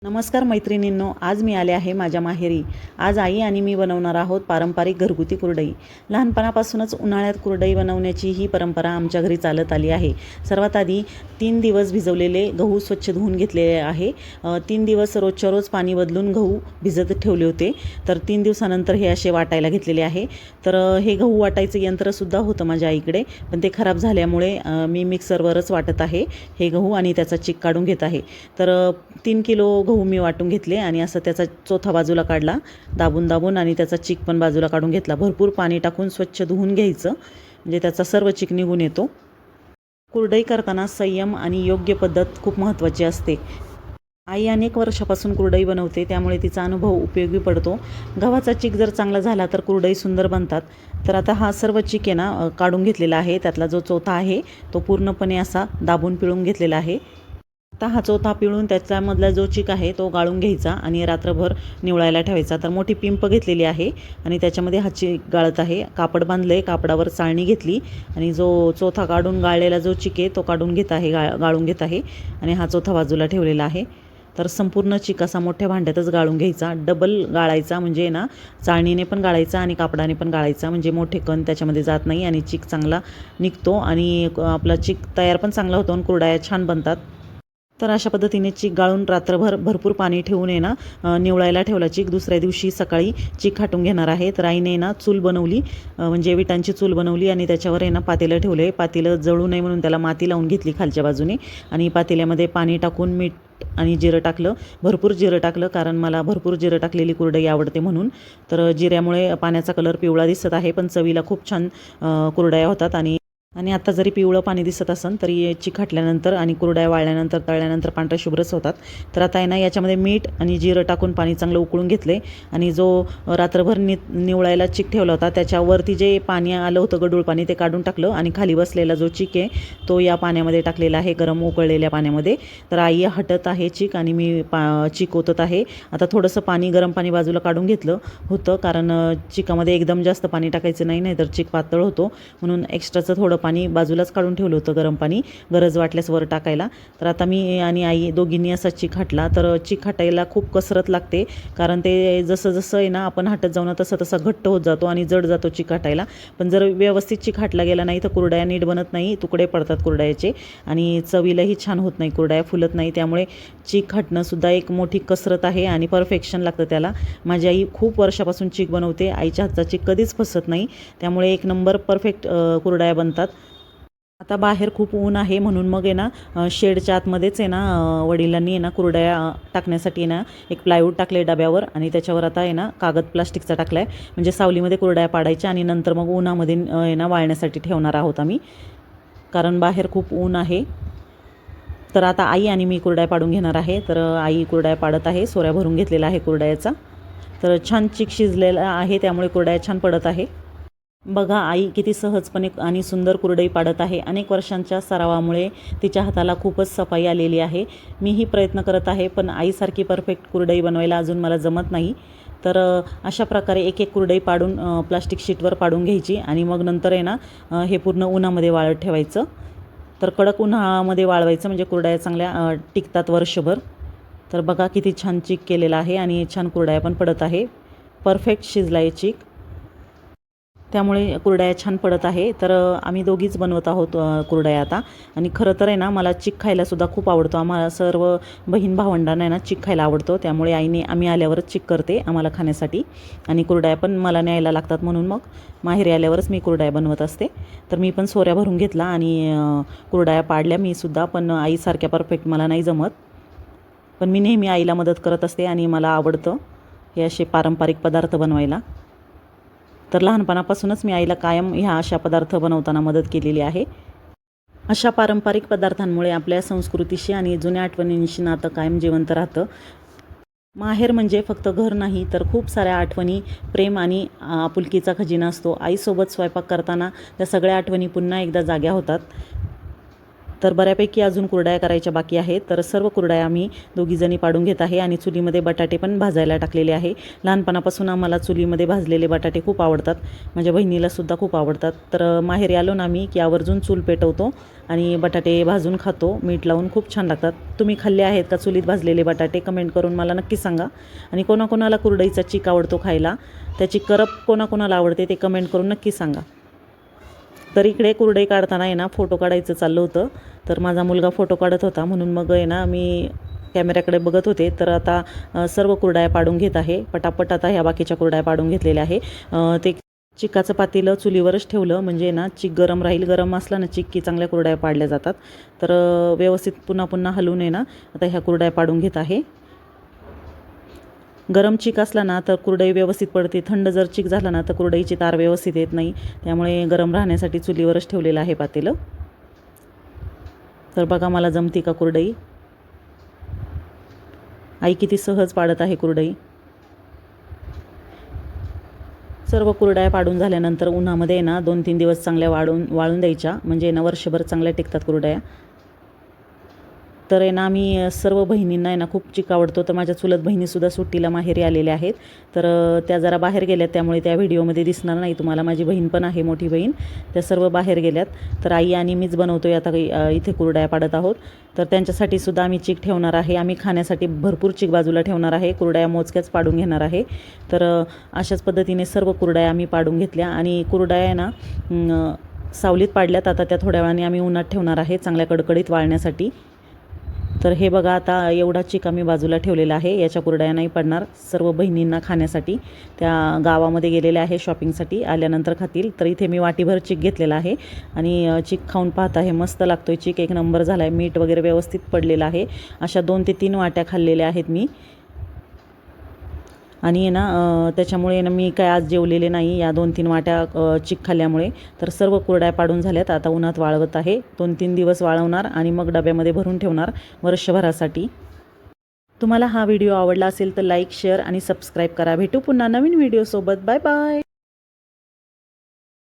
नमस्कार मैत्रिणींनो, आज मी आले आहे माझ्या माहेरी. आज आई आणि मी बनवणार आहोत पारंपरिक घरगुती कुरडई. लहानपणापासूनच उन्हाळ्यात कुरडई बनवण्याची ही परंपरा आमच्या घरी चालत आली आहे. सर्वात आधी 3 दिवस भिजवलेले गहू स्वच्छ धुवून घेतलेले आहे. 3 दिवस रोजच्या रोज पाणी बदलून गहू भिजत ठेवले होते. तर 3 दिवसानंतर हे असे वाटायला घेतलेले आहे. तर हे गहू वाटायचं यंत्रसुद्धा होतं माझ्या आईकडे, पण ते खराब झाल्यामुळे मी मिक्सरवरच वाटत आहे हे गहू आणि त्याचा चिक काढून घेत आहे. तर 3 किलो गहू मी वाटून घेतले आणि असं त्याचा चोथा बाजूला काढला दाबून आणि त्याचा चिक पण बाजूला काढून घेतला. भरपूर पाणी टाकून स्वच्छ धुवून घ्यायचं, म्हणजे त्याचा सर्व चिक निघून येतो. कुरडई करताना संयम आणि योग्य पद्धत खूप महत्त्वाची असते. आई अनेक वर्षापासून कुरडई बनवते, त्यामुळे तिचा अनुभव उपयोगी पडतो. गव्हाचा चिक जर चांगला झाला तर कुरडई सुंदर बनतात. तर आता हा सर्व चिक आहे ना काढून घेतलेला आहे. त्यातला जो चोथा आहे तो पूर्णपणे असा दाबून पिळून घेतलेला आहे. आता हा चोथा पिळून त्याच्यामधला जो चिक आहे तो गाळून घ्यायचा आणि रात्रभर निवळायला ठेवायचा. तर मोठी पिंप घेतलेली आहे आणि त्याच्यामध्ये हा चिक गाळत आहे. कापड बांधलं आहे, कापडावर चाळणी घेतली आणि जो चोथा काढून गाळलेला जो चिक आहे तो काढून घेत आहे, गाळून घेत आहे आणि हा चोथा बाजूला ठेवलेला आहे. तर संपूर्ण चिक असा मोठ्या भांड्यातच गाळून घ्यायचा. डबल गाळायचा, म्हणजे ना चाळणीने पण गाळायचा आणि कापडाने पण गाळायचा, म्हणजे मोठे कण त्याच्यामध्ये जात नाही आणि चिक चांगला निघतो आणि आपला चिक तयार पण चांगला होतो आणि कुरडया छान बनतात. तर अशा पद्धतीने चिक गाळून रात्रभर भरपूर पाणी ठेवून आहे ना निवळायला ठेवला चिक. दुसऱ्या दिवशी सकाळी चिक हाटून घेणार आहे. तर आईने ना चूल बनवली, म्हणजे विटांची चूल बनवली आणि त्याच्यावर आहे ना पातेलं ठेवले. पातेलं जळू नये म्हणून त्याला माती लावून घेतली खालच्या बाजूने आणि पातेल्यामध्ये पाणी टाकून मीठ आणि जिरं टाकलं. भरपूर जिरं टाकलं, कारण मला भरपूर जिरं टाकलेली कुरडई आवडते म्हणून. तर जिऱ्यामुळे पाण्याचा कलर पिवळा दिसत आहे, पण चवीला खूप छान कुरडया होतात. आणि आता जरी पिवळं पाणी दिसत असेल तरी चिक खाटल्यानंतर आणि कुरडया वाळल्यानंतर तळल्यानंतर पांढऱ्या शुभ्रच होतात. तर आता आहे ना याच्यामध्ये मीठ आणि जिरं टाकून पाणी चांगलं उकळून घेतले आणि जो रात्रभर निवळायला चिक ठेवला होता त्याच्यावरती जे पाणी आलं होतं गढूळ पाणी ते काढून टाकलं आणि खाली बसलेला जो चिक आहे तो या पाण्यामध्ये टाकलेला आहे, गरम उकळलेल्या पाण्यामध्ये. तर आई हटत आहे चिक आणि मी चिक ओतत आहे. आता थोडंसं पाणी, गरम पाणी बाजूला काढून घेतलं होतं, कारण चिकामध्ये एकदम जास्त पाणी टाकायचं नाही, तर चिक पातळ होतो, म्हणून एक्स्ट्राचं थोडं पाणी बाजूलाच काढून ठेवलं होतं गरम पाणी, गरज वाटल्यास वर टाकायला. तर आता मी आणि आई दोघींनी असा चिक हाटला. तर चिक हाटायला खूप कसरत लागते, कारण ते जसं जसं आहे ना आपण हाटत जाऊ ना तसं तसा घट्ट होत जातो आणि जड जातो चिक हाटायला. पण जर व्यवस्थित चिक हाटला गेला नाही तर कुरडया नीट बनत नाही, तुकडे पडतात कुरडयाचे आणि चवीलाही छान होत नाही, कुरडया फुलत नाही. त्यामुळे चिक हाटणंसुद्धा एक मोठी कसरत आहे आणि परफेक्शन लागतं त्याला. माझी आई खूप वर्षापासून चिक बनवते. आईच्या हातचा चिक कधीच फसत नाही, त्यामुळे एक नंबर परफेक्ट कुरडया बनतात. आता बाहेर खूप ऊन आहे म्हणून मग आहे ना शेडच्या आतमध्येच आहे ना वडिलांनी आहे ना कुरडया टाकण्यासाठी ना एक प्लायवूड टाकले डब्यावर आणि त्याच्यावर आता आहे ना कागद प्लास्टिकचा टाकला आहे, म्हणजे सावलीमध्ये कुरडया पाडायच्या आणि नंतर मग उन्हामध्ये आहे ना वाळण्यासाठी ठेवणार आहोत आम्ही, कारण बाहेर खूप ऊन आहे. तर आता आई आणि मी कुरडया पाडून घेणार आहे. तर आई कुरडया पाडत आहे, सोऱ्या भरून घेतलेला आहे कुरडयाचा. तर छान चिक शिजलेला आहे, त्यामुळे कुरडया छान पडत आहे. बघा आई किती सहजपणे आणि सुंदर कुरडई पाडत आहे. अनेक वर्षांच्या सरावामुळे तिच्या हाताला खूपच सफाई आलेली आहे. मीही प्रयत्न करत आहे, पण आईसारखी परफेक्ट कुरडई बनवायला अजून मला जमत नाही. तर अशा प्रकारे एक एक कुरडई पाडून प्लास्टिक शीटवर पाडून घ्यायची आणि मग नंतर आहे ना हे पूर्ण उन्हामध्ये वाळत ठेवायचं. तर कडक उन्हामध्ये वाळवायचं, म्हणजे कुरडया चांगल्या टिकतात वर्षभर. तर बघा किती छान चिक केलेला आहे आणि छान कुरडया पण पडत आहे. परफेक्ट शिजला आहे चिक, त्यामुळे कुरडया छान पडत आहे. तर आम्ही दोघीच बनवत आहोत कुरडया आता. आणि खरं तर आहे ना मला चिक खायलासुद्धा खूप आवडतो. आम्हाला सर्व बहीण भावंडांना आहे ना चिक खायला आवडतो, त्यामुळे आईने आम्ही आल्यावरच चिक करते आम्हाला खाण्यासाठी आणि कुरडया पण मला न्यायला लागतात, म्हणून मग माहेरी आल्यावरच मी कुरडया बनवत असते. तर मी पण सोऱ्या भरून घेतला आणि कुरडया पाडल्या मी सुद्धा, पण आईसारख्या परफेक्ट मला नाही जमत. पण मी नेहमी आईला मदत करत असते आणि मला आवडतं हे असे पारंपरिक पदार्थ बनवायला. तर लहानपणापासूनच मी आईला कायम ह्या अशा पदार्थ बनवताना मदत केलेली आहे. अशा पारंपरिक पदार्थांमुळे आपल्या संस्कृतीशी आणि जुन्या आठवणींशी नातं कायम जिवंत राहतं. माहेर म्हणजे फक्त घर नाही, तर खूप साऱ्या आठवणी, प्रेम आणि आपुलकीचा खजिना असतो. आईसोबत स्वयंपाक करताना त्या सगळ्या आठवणी पुन्हा एकदा जाग्या होतात. तर बऱ्यापैकी अजून कुरडया करायच्या बाकी आहेत. तर सर्व कुरडया आम्ही दोघीजणी पाडून घेत आहे आणि चुलीमध्ये बटाटे पण भाजायला टाकलेले आहे. लहानपणापासून आम्हाला चुलीमध्ये भाजलेले बटाटे खूप आवडतात, माझ्या बहिणीलासुद्धा खूप आवडतात. तर माहेरी आलो ना आम्ही की आवर्जून चूल पेटवतो आणि बटाटे भाजून खातो, मीठ लावून. खूप छान लागतात. तुम्ही खाल्ले आहेत का चुलीत भाजलेले बटाटे? कमेंट करून मला नक्की सांगा. आणि कोणाकोणाला कुरडईचा चीक आवडतो खायला, त्याची करप कोणाकोणाला आवडते ते कमेंट करून नक्की सांगा. तर इकडे कुरडई काढताना आहे ना फोटो काढायचं चाललं होतं. तर माझा मुलगा फोटो काढत होता, म्हणून मग आहे ना मी कॅमेऱ्याकडे बघत होते. तर आता सर्व कुरडया पाडून घेत आहे. पटापट आता ह्या बाकीच्या कुरडया पाडून घेतलेल्या आहे. ते चिकाचं पातेलं चुलीवरच ठेवलं म्हणजे ना चिक गरम राहील. गरम असला ना चिक की चांगल्या कुरडया पाडल्या जातात. तर व्यवस्थित पुन्हा पुन्हा हलवून आहे ना आता ह्या कुरडया पाडून घेत आहे. गरम चिक असला ना तर कुरडई व्यवस्थित पडते. थंड जर चिक झाला ना तर कुरडईची तार व्यवस्थित येत नाही. त्यामुळे गरम राहण्यासाठी चुलीवरच ठेवलेलं आहे पातेलं. तर बघा मला जमती का कुरडई. आई किती सहज पाडत आहे कुरडई. सर्व कुरडया पाडून झाल्यानंतर उन्हामध्ये ना 2-3 दिवस चांगल्या वाळून द्यायच्या, म्हणजे ना वर्षभर चांगल्या टिकतात कुरडया. तर आहे ना आम्ही सर्व बहिणींना आहे ना खूप चिक आवडतो. तर माझ्या चुलत बहिणीसुद्धा सुट्टीला माहेरी आलेल्या आहेत. तर त्या जरा बाहेर गेल्यात, त्यामुळे त्या व्हिडिओमध्ये दिसणार नाही तुम्हाला. माझी बहीण पण आहे, मोठी बहीण, त्या सर्व बाहेर गेल्यात. तर आई आणि मीच बनवतोय आता इथे कुरडया पाडत आहोत. तर त्यांच्यासाठी सुद्धा आम्ही चिक ठेवणार आहे. आम्ही खाण्यासाठी भरपूर चिक बाजूला ठेवणार आहे. कुरडया मोजक्याच पाडून घेणार आहे. तर अशाच पद्धतीने सर्व कुरडया आम्ही पाडून घेतल्या आणि कुरडया आहे ना सावलीत पाडल्यात. आता त्या थोड्या वेळाने आम्ही उन्हात ठेवणार आहे चांगल्या कडकडीत वाळण्यासाठी. तर हे बघा आता एवढा चिक आम्ही बाजूला ठेवलेला आहे. याच्या कुरडया नाही पडणार, सर्व बहिणींना खाण्यासाठी. त्या गावामध्ये गेलेल्या आहे शॉपिंगसाठी, आल्यानंतर खातील. तर इथे मी वाटीभर चिक घेतलेला आहे आणि चिक खाऊन पाहत आहे. मस्त लागतोय चिक, एक नंबर झाला आहे. मीठ वगैरे व्यवस्थित पडलेलं आहे. अशा 2 ते 3 वाट्या खाल्लेल्या आहेत मी. आणि ना त्याच्यामुळे ना मी काय आज जेवलेले नाही या 2-3 वाट्या चिक खाल्ल्यामुळे. तर सर्व कुरडया पाडून झाल्यात. आता उन्हात वाळवत आहे. 2-3 दिवस वाळवणार आणि मग डब्यामध्ये भरून ठेवणार वर्षभरासाठी. तुम्हाला हा व्हिडिओ आवडला असेल तर लाईक, शेअर आणि सबस्क्राईब करा. भेटू पुन्हा नवीन व्हिडिओसोबत. Bye bye.